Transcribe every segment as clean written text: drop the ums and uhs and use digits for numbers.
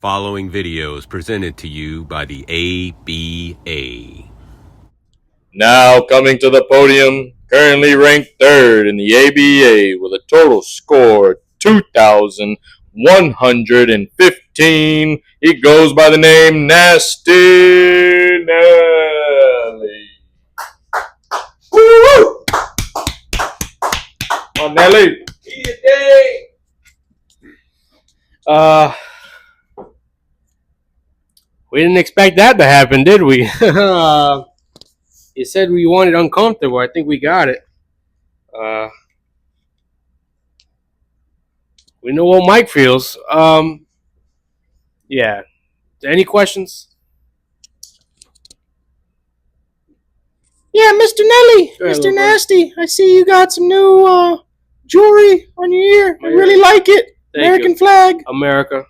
Following video is presented to you by the ABA. Now coming to the podium, currently ranked third in the ABA with a total score 2,115. He goes by the name Nasty Nelly. Woo! On Nelly. We didn't expect that to happen, did we? You said we wanted uncomfortable. I think we got it. We know what Mike feels. Yeah. Any questions? Yeah, Mr. Nelly, Go ahead, Mr. little brother. Nasty, I see you got some new jewelry on your ear. I really like it. Thank American you. flag. America.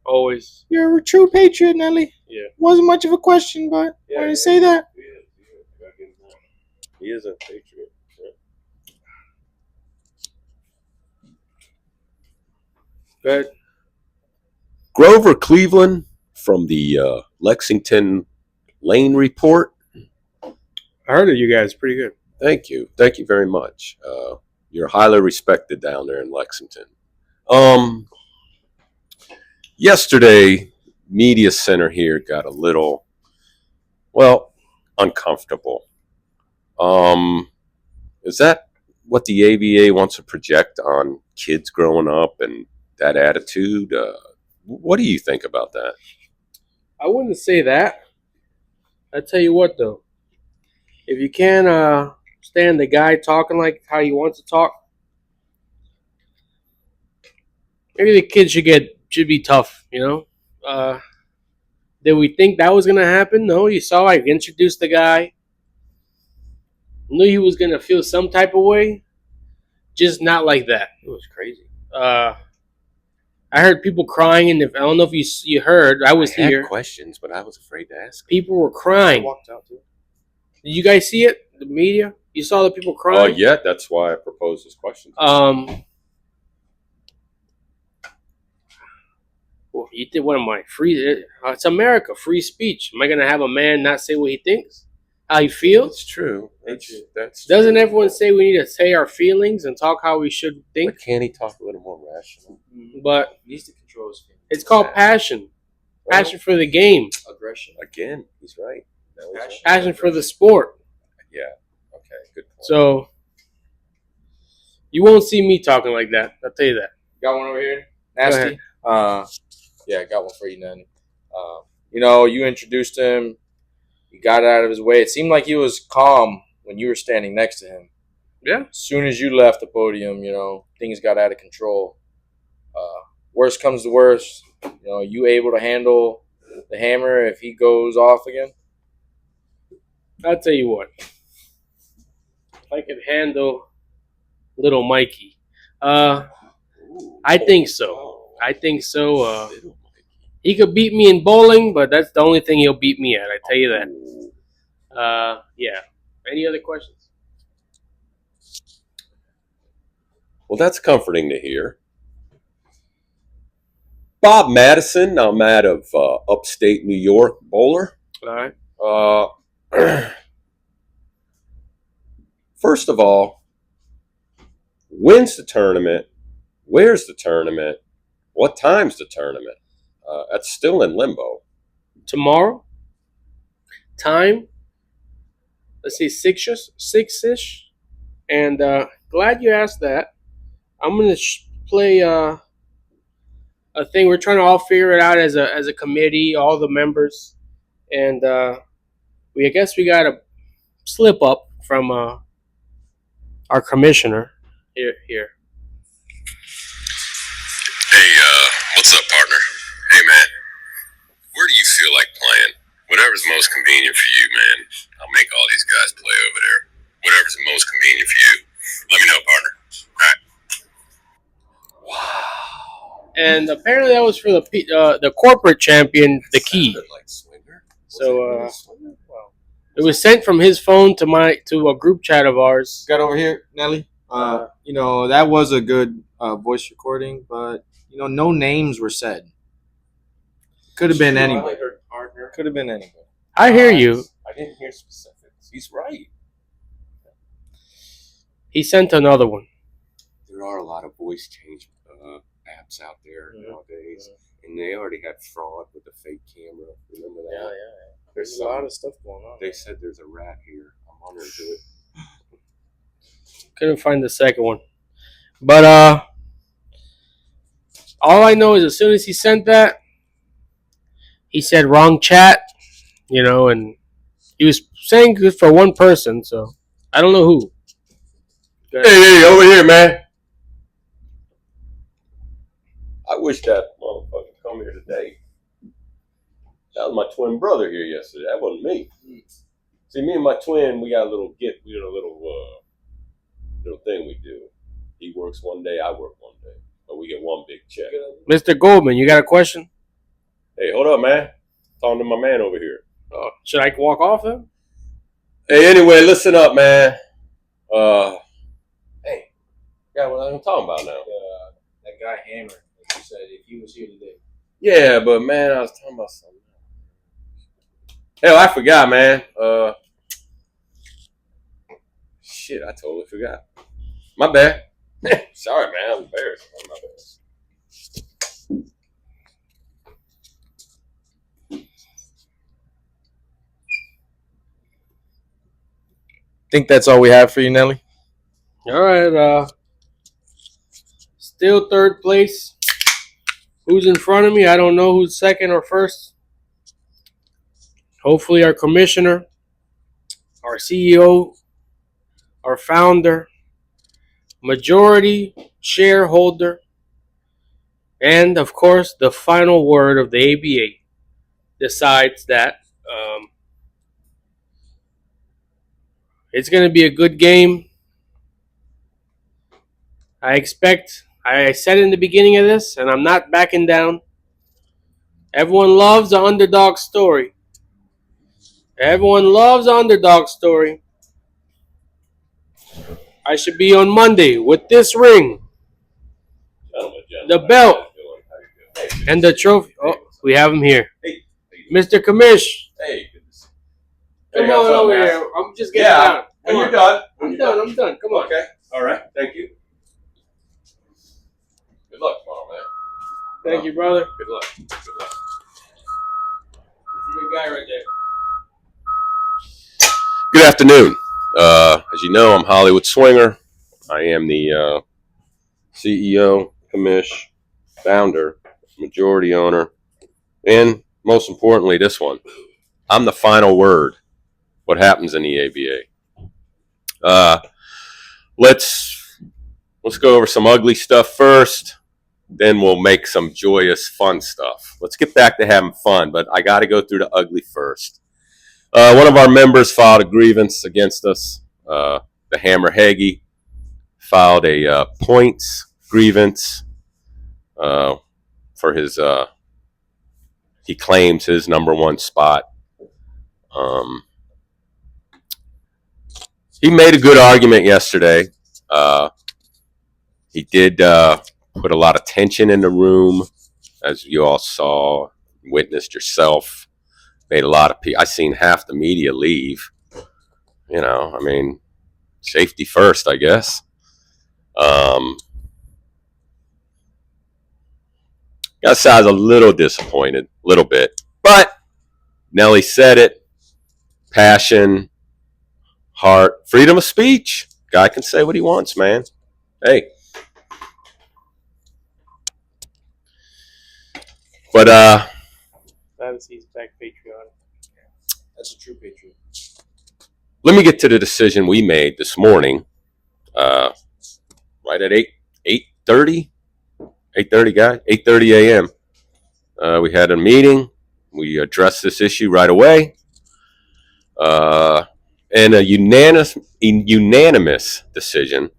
Always. You're a true patriot, Nelly. Yeah. Wasn't much of a question, but I wanted to say that. He is a patriot. Go ahead. Grover Cleveland from the Lexington Lane Report. I heard of you guys. Pretty good. Thank you. Thank you very much. You're highly respected down there in Lexington. Yesterday, Media Center here got a little, uncomfortable. Is that what the ABA wants to project on kids growing up and that attitude? What do you think about that? I wouldn't say that. I tell you what, though. If you can't stand the guy talking like how he wants to talk, maybe the kids should be tough, you know? Did we think that was gonna happen? No, you saw I introduced the guy. Knew he was gonna feel some type of way, just not like that. It was crazy. I heard people crying, and I don't know if you heard. I was had here. questions, but I was afraid to ask. People were crying. Walked out too. Did you guys see it? The media? You saw the people Oh, crying? yeah, that's why I proposed this question. Well, you think, what am I? Free? It's America, free speech. Am I gonna have a man not say what he thinks, how he feels? That's true. That's Doesn't true. everyone say we need to say our feelings and talk how we should think? But can't he talk a little more rational? But He needs to control his feelings. it's called passion. Passion for the game. Aggression. Again, he's right. That was Passion. Passion for the sport. Yeah. Okay. Good point. So you won't see me talking like that. I'll tell you that. Got one over here. Go Nasty. Yeah, I got one for you, Nanny. You introduced him. You got out of his way. It seemed like he was calm when you were standing next to him. Yeah. As soon as you left the podium, things got out of control. Worst comes to worst, you able to handle the hammer if he goes off again? I'll tell you what. If I could handle little Mikey, I think so. I think so. He could beat me in bowling, but that's the only thing he'll beat me at. I tell you that. Yeah. Any other questions? Well, that's comforting to hear. Bob Madison, I'm out of upstate New York, bowler. All right. First of all, when's the tournament? Where's the tournament? What time's the tournament? That's still in limbo. Tomorrow. Time. Let's see, six-ish. And glad you asked that. I'm gonna play a thing. We're trying to all figure it out as a committee, all the members, and I guess we got a slip up from our commissioner here. Hey, what's up, partner? Hey, man, where do you feel like playing? Whatever's most convenient for you, man. I'll make all these guys play over there. Whatever's the most convenient for you. Let me know, partner. All right. Wow. And apparently that was for the corporate champion, the key. Sounded like Swinger. So it was sent from his phone to a group chat of ours. Got over here, Nelly. That was a good voice recording, but no names were said. Could have been Sure, I anybody. heard partner. Could have been anybody. I hear you. I didn't hear specifics. He's right. He sent another one. There are a lot of voice change apps out there nowadays, and they already had fraud with the fake camera. Remember that? Yeah. There's There's a lot of stuff going on. They said there's a rat here. I'm on to it. Couldn't find the second one. But all I know is as soon as he sent that, he said wrong chat, and he was saying good for one person, so I don't know who. Hey, over here, man. I wish that motherfucker come here today. That was my twin brother here yesterday. That wasn't me. See, me and my twin, we got a little gift. We got a little thing we do. He works one day, I work one day, but we get one big check. Mr. Goldman, you got a question? Hey, hold up, man. Talking to my man over here. Should I walk off him? Hey, anyway, listen up, man. Hey, yeah, what I'm talking about now. That guy Hammer, like you said, if he was here today. Yeah, but man, I was talking about something. Hell, I forgot, man. Shit, I totally forgot. My bad. Sorry, man. I'm embarrassed. My bad. Think that's all we have for you, Nelly? All right. Still third place. Who's in front of me? I don't know who's second or first. Hopefully our commissioner, our CEO, our founder, majority shareholder, and of course the final word of the ABA decides that it's going to be a good game. I said in the beginning of this, and I'm not backing down. Everyone loves the underdog story. Everyone loves the underdog story. I should be on Monday with this ring, the belt, and the trophy. Oh, we have him here. Hey. Mr. Commish. Hey, good to see Come you. Hey, on what's up, over man? here. I'm just getting Yeah, down. when Come you're on. done. I'm done. Come on. Okay. All right. Thank you. Good luck tomorrow, man. Thank you, brother. Good luck. Good luck. Good guy right there. Good afternoon. As you know, I'm Hollywood Swinger. I am the CEO, commish, founder, majority owner, and most importantly, this one. I'm the final word. What happens in the ABA? Let's go over some ugly stuff first. Then we'll make some joyous, fun stuff. Let's get back to having fun, but I got to go through the ugly first. One of our members filed a grievance against us. The Hammer Hagee filed a points grievance for his. He claims his number one spot. He made a good argument yesterday. He did put a lot of tension in the room, as you all saw, witnessed yourself. Made a lot of people. I seen half the media leave. I mean, safety first, I guess. Got to say I was a little disappointed, a little bit, but Nelly said it. Passion, heart, freedom of speech. Guy can say what he wants, man. Hey. But Fantasy's back Patreon. That's a true patriot. let me get to the decision we made this morning. Right at 8:30, guys, 8:30 a.m. We had a meeting. We addressed this issue right away. And a unanimous decision.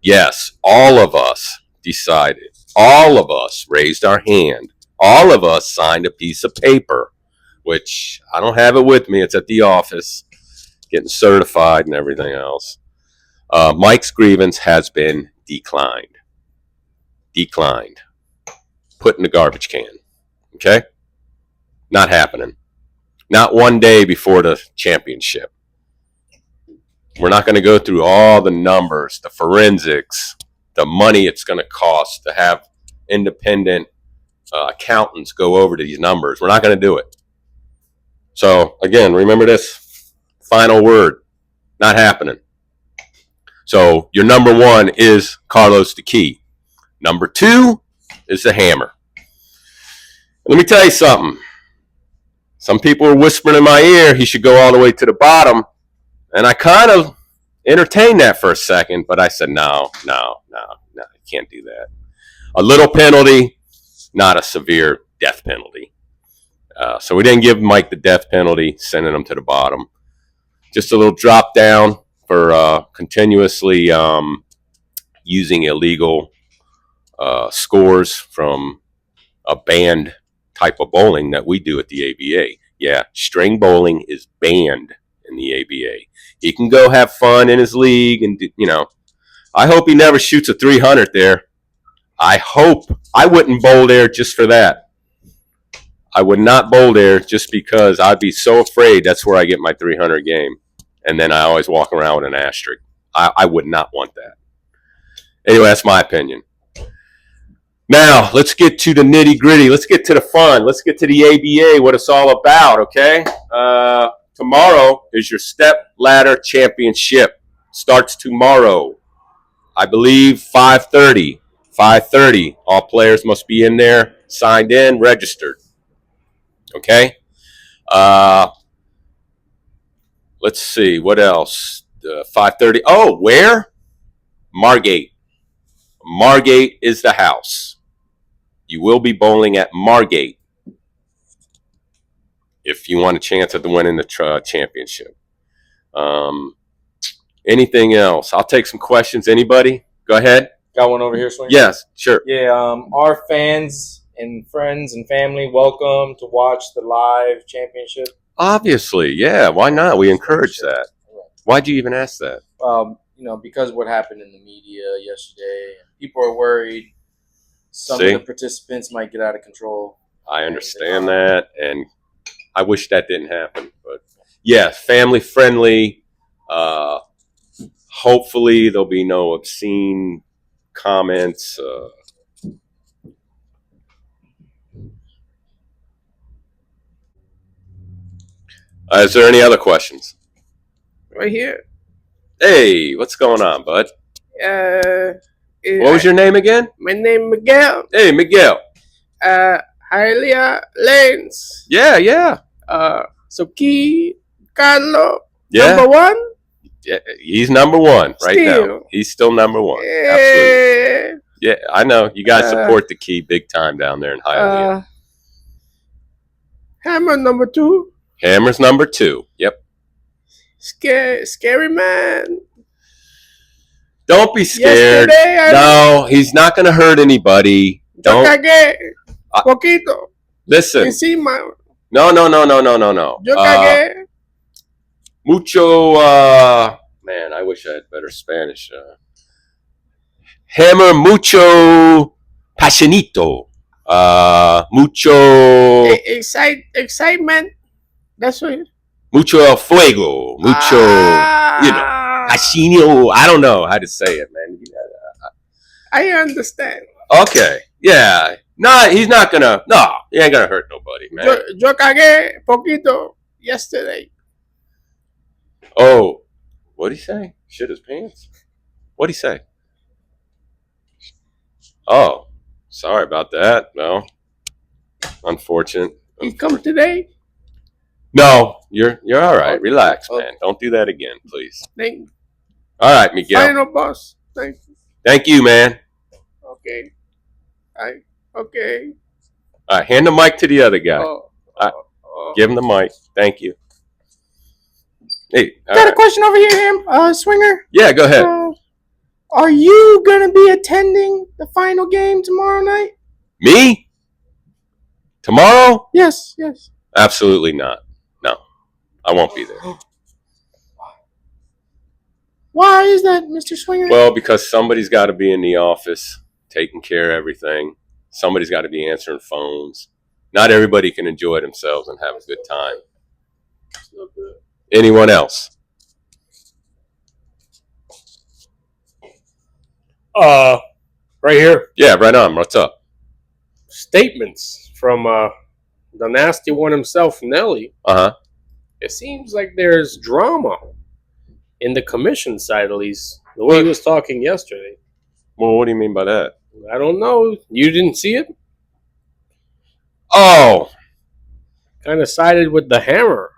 Yes, all of us decided. All of us raised our hand. All of us signed a piece of paper, which I don't have it with me. It's at the office, getting certified and everything else. Mike's grievance has been declined. Put in the garbage can. Okay? Not happening. Not one day before the championship. We're not going to go through all the numbers, the forensics, the money it's going to cost to have independent accountants go over to these numbers. We're not going to do it. So, again, remember this final word. Not happening. So, your number one is Carlos the Key. Number two is the Hammer. Let me tell you something. Some people were whispering in my ear he should go all the way to the bottom. And I kind of entertained that for a second, but I said, no, you can't do that. A little penalty, not a severe death penalty. So we didn't give Mike the death penalty, sending him to the bottom. Just a little drop down for continuously using illegal scores from a banned type of bowling that we do at the ABA. Yeah, string bowling is banned in the ABA. He can go have fun in his league, and I hope he never shoots a 300 there. I hope. I wouldn't bowl there just for that. I would not bowl there just because I'd be so afraid that's where I get my 300 game, and then I always walk around with an asterisk. I would not want that. Anyway, that's my opinion. Now, let's get to the nitty-gritty. Let's get to the fun. Let's get to the ABA, what it's all about, okay? Tomorrow is your Step Ladder Championship. Starts tomorrow. I believe 5:30. 5:30. All players must be in there, signed in, registered. Okay? Let's see. What else? 5:30. Oh, where? Margate. Margate is the house. You will be bowling at Margate if you want a chance at winning the championship. Anything else? I'll take some questions. Anybody? Go ahead. Got one over here, Swinger? Yes, sure. Yeah, our fans and friends and family, welcome to watch the live championship. Obviously, yeah. Why not? We encourage that. Why'd you even ask that? Because of what happened in the media yesterday, people are worried some See? of the participants might get out of control. I understand that, and I wish that didn't happen. But yeah, family friendly. Hopefully, there'll be no obscene comments. Is there any other questions? Right here. Hey, what's going on, bud? What was your name again? My name Miguel. Hey, Miguel. Hialeah Lanes. Yeah. So Key, Carlo, Yeah. number one. Yeah, he's number one right now. Still. He's still number one. Absolutely. Yeah, I know. You guys support the Key big time down there in Hialeah. Hammer number two. Hammer's number two. Yep. Scary man. Don't be scared. Yesterday, No, he's not going to hurt anybody. Yo Don't cagué. Poquito. listen. Encima. No. Yo cagué. Mucho. Man, I wish I had better Spanish. Hammer mucho passionito. Mucho. Excitement. That's what. Mucho fuego. Mucho. Pasino. I don't know how to say it, man. I understand. Okay. Yeah. No, he's not gonna. No, he ain't gonna hurt nobody, man. Yo cagué poquito yesterday. Oh, what'd he say? Shit his pants? What'd he say? Oh, sorry about that. No. Unfortunate. He come today. No, you're all right. Relax, man. Don't do that again, please. Thank All right, Miguel. final boss. Thank you, man. Okay. Okay. All right, hand the mic to the other guy. Oh. Give him the mic. Thank you. Hey, all Got a right. question over here, Swinger. Yeah, go ahead. Are you gonna be attending the final game tomorrow night? Me? Tomorrow? Yes. Absolutely not. No, I won't be there. Why is that, Mr. Swinger? Well, because somebody's got to be in the office taking care of everything. Somebody's got to be answering phones. Not everybody can enjoy themselves and have a good time. Anyone else? Right here. Yeah, right on. What's up? Statements from the nasty one himself, Nelly. Uh-huh. It seems like there's drama in the commission side, at least. The way he was talking yesterday. Well, what do you mean by that? I don't know. You didn't see it? Oh, Kind of sided with the Hammer.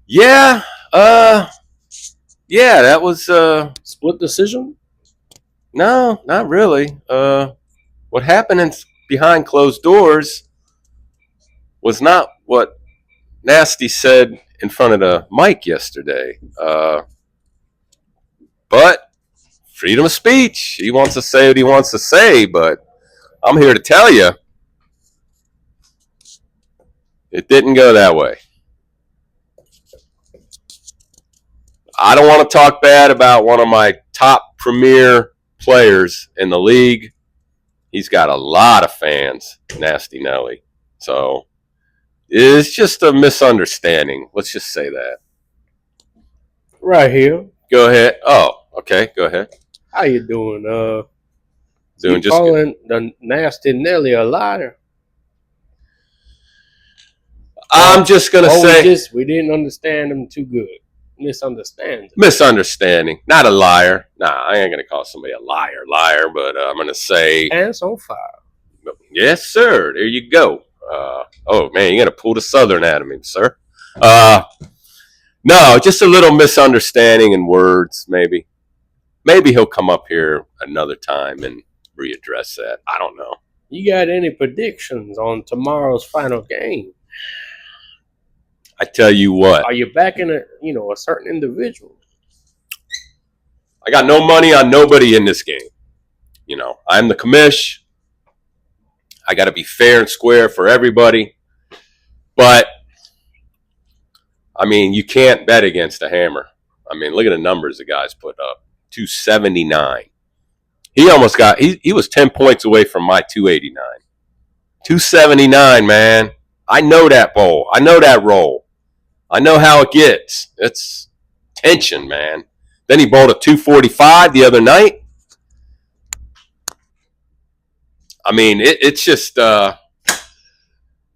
yeah. Yeah, that was Split decision? no, not really. What happened behind closed doors was not what Nasty said in front of the mic yesterday. But freedom of speech. He wants to say what he wants to say, but I'm here to tell you it didn't go that way. I don't want to talk bad about one of my top premier players in the league. He's got a lot of fans, Nasty Nelly. So it's just a misunderstanding. Let's just say that. Right here. Go ahead. Oh, okay. Go ahead. How you doing? Doing You just good. calling the nasty Nelly a liar? I'm just going to say we didn't understand him too good. Misunderstand. misunderstanding. Not a liar. Nah, I ain't going to call somebody a liar, but I'm going to say, Hands on fire. yes, sir. There you go. Oh, man, you're going to pull the Southern out of me, sir. No, just a little misunderstanding in words, maybe. Maybe he'll come up here another time and readdress that. I don't know. You got any predictions on tomorrow's final game? I tell you what, Are you backing a certain individual? I got no money on nobody in this game. I'm the commish. I got to be fair and square for everybody. But, I mean, you can't bet against the Hammer. I mean, look at the numbers the guys put up. 279. He almost got, he was 10 points away from my 289. 279, man. I know that bowl. I know that roll. I know how it gets. It's tension, man. Then he bowled a 245 the other night. I mean, it's just,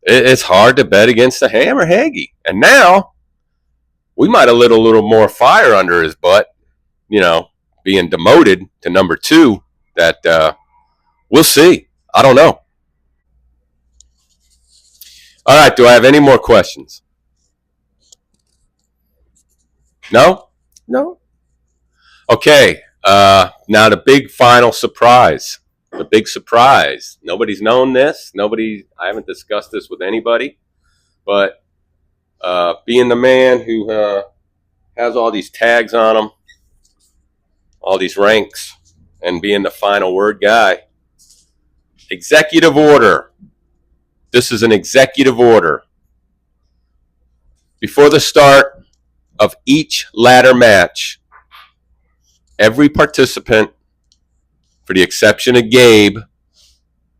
it's hard to bet against the Hammer Hagee. And now, we might have lit a little more fire under his butt, being demoted to number 2, that we'll see. I don't know. All right, do I have any more questions? No? No. Okay, now the big final surprise. The big surprise. Nobody's known this. I haven't discussed this with anybody. But being the man who has all these tags on him, all these ranks, and being the final word guy, executive order. This is an executive order. Before the start of each ladder match, every participant, for the exception of Gabe,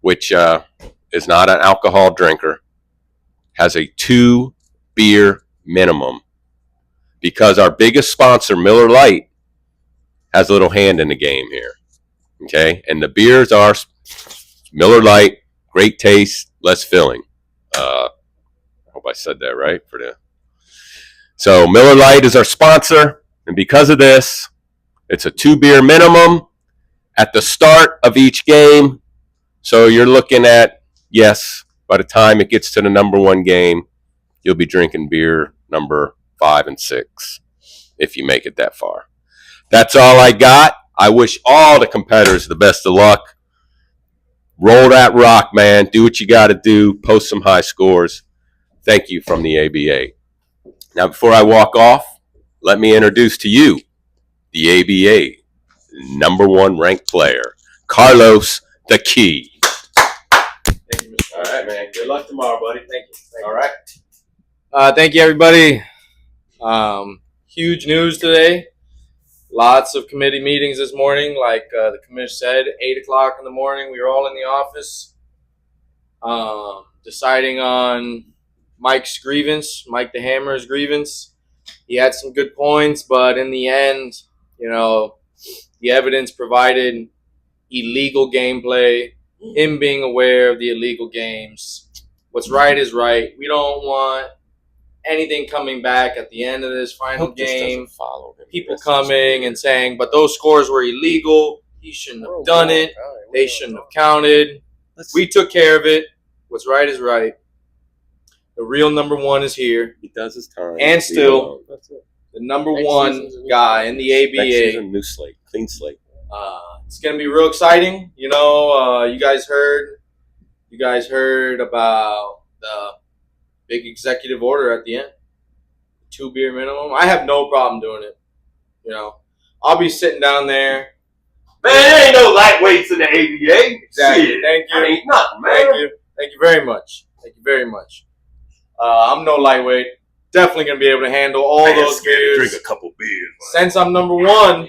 which is not an alcohol drinker, has a 2 beer minimum. Because our biggest sponsor, Miller Lite, has a little hand in the game here. Okay? And the beers are Miller Lite, great taste, less filling. I hope I said that right. So Miller Lite is our sponsor, and because of this, it's a 2 beer minimum at the start of each game. So you're looking at, yes, by the time it gets to the number 1 game, you'll be drinking beer number 5 and 6 if you make it that far. That's all I got. I wish all the competitors the best of luck. Roll that rock, man. Do what you got to do. Post some high scores. Thank you from the ABA. Now, before I walk off, let me introduce to you the ABA number 1 ranked player, Carlos the Key. Thank you, Mr. All right, man. Good luck tomorrow, buddy. Thank you. All right. Thank you, everybody. Huge news today. Lots of committee meetings this morning. Like the committee said, 8 o'clock in the morning, we were all in the office. deciding on Mike the Hammer's grievance. He had some good points, but in the end, the evidence provided illegal gameplay, him being aware of the illegal games. What's right is right. We don't want anything coming back at the end of this final game. People coming and saying, but those scores were illegal. He shouldn't have done it. They shouldn't have counted. We took care of it. What's right is right. The real number one is here. He does his time. And still, the number one guy in the Next ABA. season, new slate, clean slate. It's gonna be real exciting. You guys heard about the big executive order at the end. 2 beer minimum. I have no problem doing it. I'll be sitting down there. Man, there ain't no lightweights in the ABA. Exactly. Shit, Thank you. that ain't nothing, man. Thank you very much. I'm no lightweight. Definitely gonna be able to handle all Man, those scared to beers. drink a couple beers. Since I'm number one,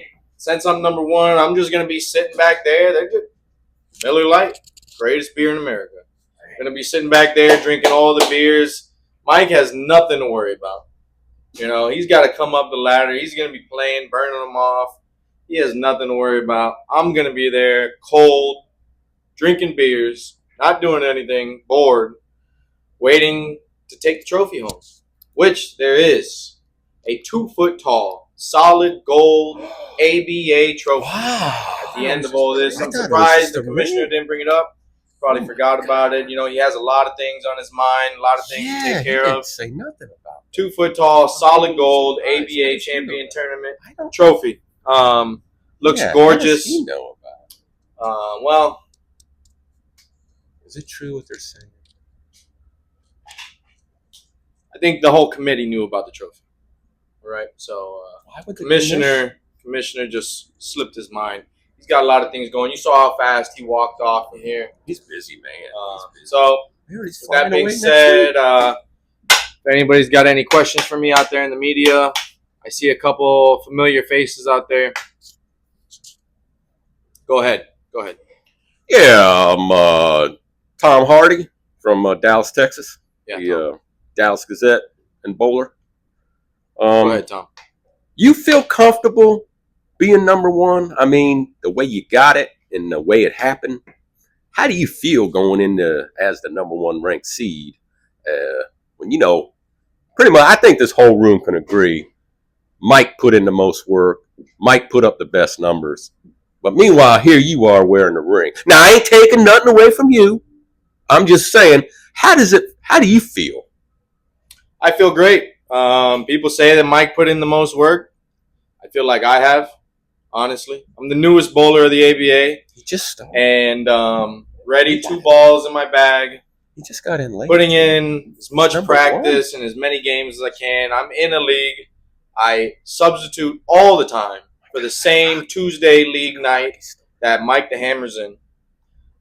I'm just gonna be sitting back there. They're good. Miller Lite, greatest beer in America. Gonna be sitting back there drinking all the beers. Mike has nothing to worry about. He's got to come up the ladder. He's gonna be playing, burning them off. He has nothing to worry about. I'm gonna be there, cold, drinking beers, not doing anything, bored, waiting to take the trophy home. Which there is a 2 foot tall, solid gold ABA trophy. Wow. At the end of all this, I I'm thought it was surprised just the a commissioner ring. didn't bring it up. Probably forgot about it. He has a lot of things on his mind, a lot of things to take care of. Say nothing about 2 foot tall, solid gold ABA champion tournament trophy. Looks gorgeous. He know about it? Well, Is it true what they're saying? I think the whole committee knew about the trophy. Right? So, Why would the commissioner just slipped his mind. He's got a lot of things going. You saw how fast he walked off from here. He's busy, man. He's busy. So, He's with that flying being away next said, week. if anybody's got any questions for me out there in the media, I see a couple familiar faces out there. Go ahead. Yeah, Tom Hardy from Dallas, Texas. Yeah, The Dallas Gazette and Bowler. Go ahead, Tom. You feel comfortable being number one? I mean, the way you got it and the way it happened. How do you feel going into as the number one ranked seed? When pretty much, I think this whole room can agree. Mike put in the most work. Mike put up the best numbers. But meanwhile, here you are wearing the ring. Now, I ain't taking nothing away from you. I'm just saying, how do you feel? I feel great. People say that Mike put in the most work. I feel like I have, honestly. I'm the newest bowler of the ABA. He just started. And ready, 2 balls in my bag. He just got in late. Putting in as much Number practice and as many games as I can. I'm in a league. I substitute all the time for the same Tuesday league night that Mike the Hammer's in.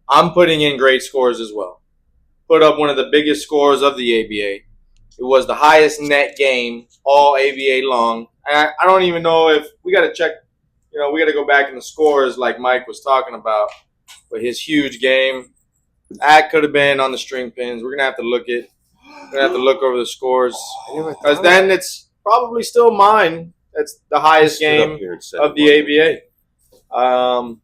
I'm putting in great scores as well. Put up one of the biggest scores of the ABA. It was the highest net game all ABA long. I don't even know if we got to check. We got to go back in the scores like Mike was talking about with his huge game. That could have been on the string pins. We're gonna have to look over the scores because then it's probably still mine. That's the highest game of the ABA.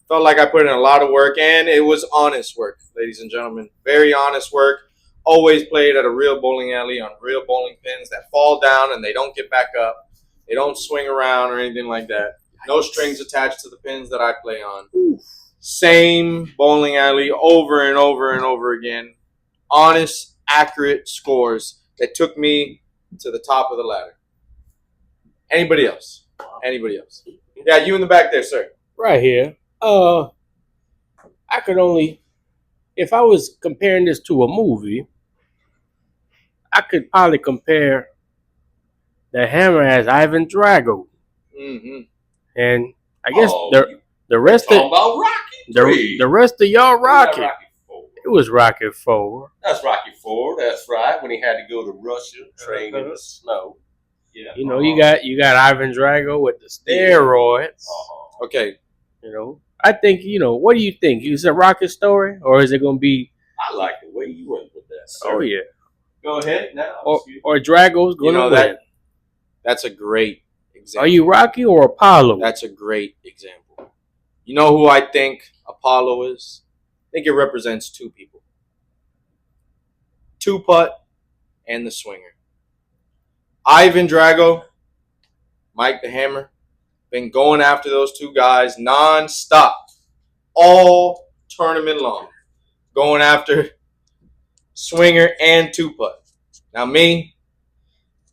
Felt like I put in a lot of work, and it was honest work, ladies and gentlemen. Very honest work. Always played at a real bowling alley on real bowling pins that fall down and they don't get back up. They don't swing around or anything like that. No strings attached to the pins that I play on. Same bowling alley over and over and over again. Honest, accurate scores that took me to the top of the ladder. Anybody else? Yeah, you in the back there, sir. Right here. I could only, if I was comparing this to a movie, I could probably compare the Hammer as Ivan Drago, Mm-hmm. and I guess Oh, the rest of about Rocky. the rest of y'all Rocky. Rocky 4. It was Rocky 4. That's Rocky 4. That's right. When he had to go to Russia, train in the snow. Yeah. You know, you got Ivan Drago with the steroids. Okay. I think what do you think? Is it a Rocky story or is it gonna be? I like the way you went with that. Yes, sir. Oh yeah. Go ahead now. Or Drago's You gonna know win. that's a great example. Are you Rocky or Apollo? That's a great example. You know who I think Apollo is? I think it represents two people. Two putt and the swinger. Ivan Drago, Mike the Hammer, been going after those two guys nonstop all tournament long. Going after swinger and two putt. Now me,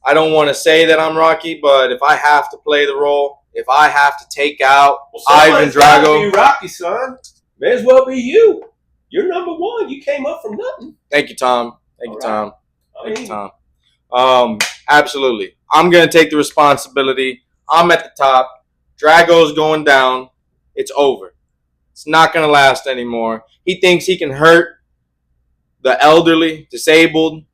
I don't want to say that I'm Rocky, but if I have to play the role, if I have to take out Ivan Drago, Be Rocky, son. May as well be you. You're number one. You came up from nothing. thank you, Tom. Thank you, All right. Tom. I Thank you, mean, Tom. Absolutely. I'm gonna take the responsibility. I'm at the top. Drago's going down. It's over. It's not gonna last anymore. He thinks he can hurt the elderly, disabled.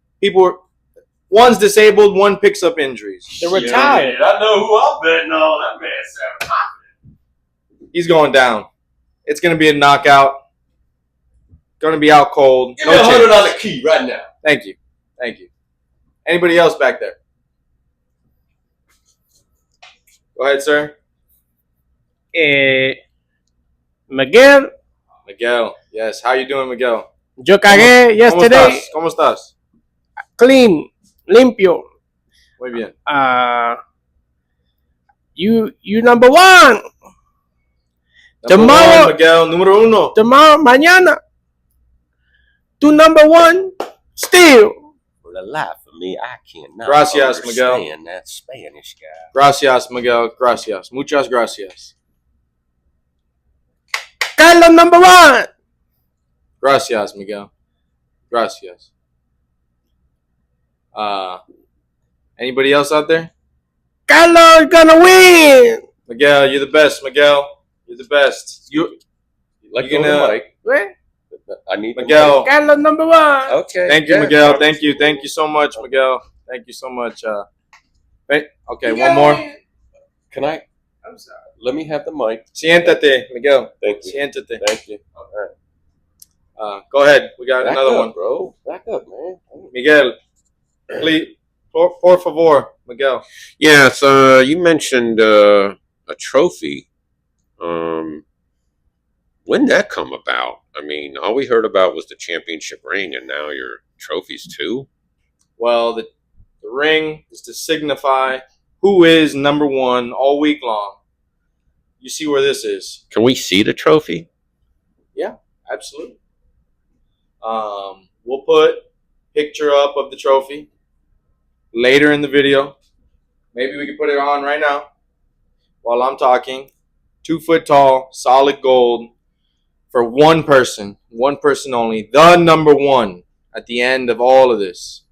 One's disabled, one picks up injuries. They're retired. I know who I'm betting on. That man sounds hot. He's going down. It's gonna be a knockout. Gonna be out cold. Give me $100 chance. on the key right now. Thank you. Thank you. Anybody else back there? Go ahead, sir. Miguel, Miguel. Yes. How you doing, Miguel? yo cagué yesterday. ¿Cómo estás? Clean, limpio. Muy bien. You number one. Number Tomorrow- one, Miguel. Número uno. Tomorrow, mañana. Tu number one. Still. For the life of me, I cannot Gracias, Miguel. understand that Spanish guy. Gracias, Miguel. Gracias. Muchas gracias. Carlos number one. Gracias, Miguel. Gracias. Anybody else out there? Carlos gonna win. Miguel, you're the best, Miguel. You're the best. Let You go gonna- of the mic. Wait. I need the Miguel. Carlos number one. mic. Okay. Thank you, yeah. Miguel. Thank you. Thank you so much, Miguel. Thank you so much. Okay, one more. Can I? I'm sorry. Let me have the mic. Siéntate, Miguel. Thank you. Siéntate. Thank you. All right. Go ahead. We got Back another up, one. bro. Back up, man. Miguel, please, por favor, Miguel. Yeah, so you mentioned a trophy. When did that come about? I mean, all we heard about was the championship ring, and now your trophies too. Well, the ring is to signify who is number one all week long. You see where this is? Can we see the trophy? Absolutely. We'll put picture up of the trophy later in the video. Maybe we can put it on right now while I'm talking. 2 foot tall, solid gold for one person only, the number one at the end of all of this.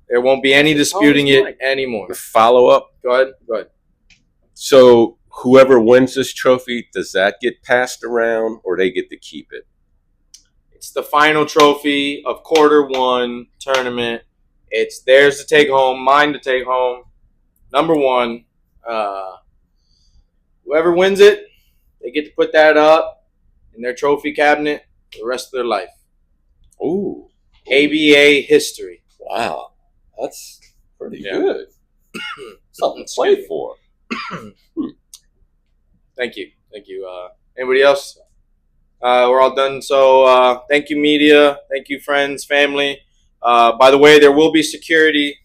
There won't be any disputing it anymore. Follow up. Go ahead. Go ahead. So whoever wins this trophy, does that get passed around, or they get to keep it? It's the final trophy of quarter 1 tournament. It's theirs to take home, mine to take home. Number one. Whoever wins it, they get to put that up in their trophy cabinet for the rest of their life. Ooh, ABA history. wow, that's pretty Yeah. good. Something to play for. Thank you. Thank you. Anybody else? We're all done. So thank you, media. Thank you, friends, family. By the way, there will be security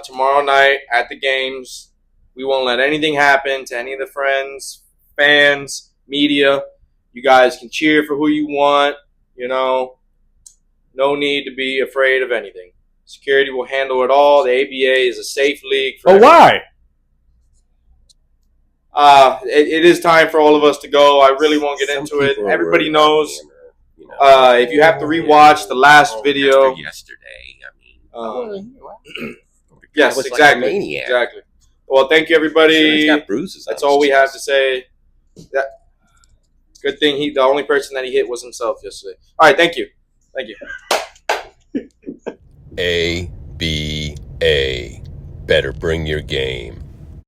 tomorrow night at the games. We won't let anything happen to any of the friends, fans, media. You guys can cheer for who you want. You know, no need to be afraid of anything. Security will handle it all. The ABA is a safe league. For But why? It is time for all of us to go. I really won't get Some into it. people are Everybody worried about knows. being a, If you have to rewatch the last video, after yesterday, yes, was like a exactly, maniac. exactly. Well, thank you, Sure, he's everybody. got bruises. That's on his all we have chest. to say. That good thing the only person that he hit was himself yesterday. All right, thank you, thank you. ABA. Better bring your game.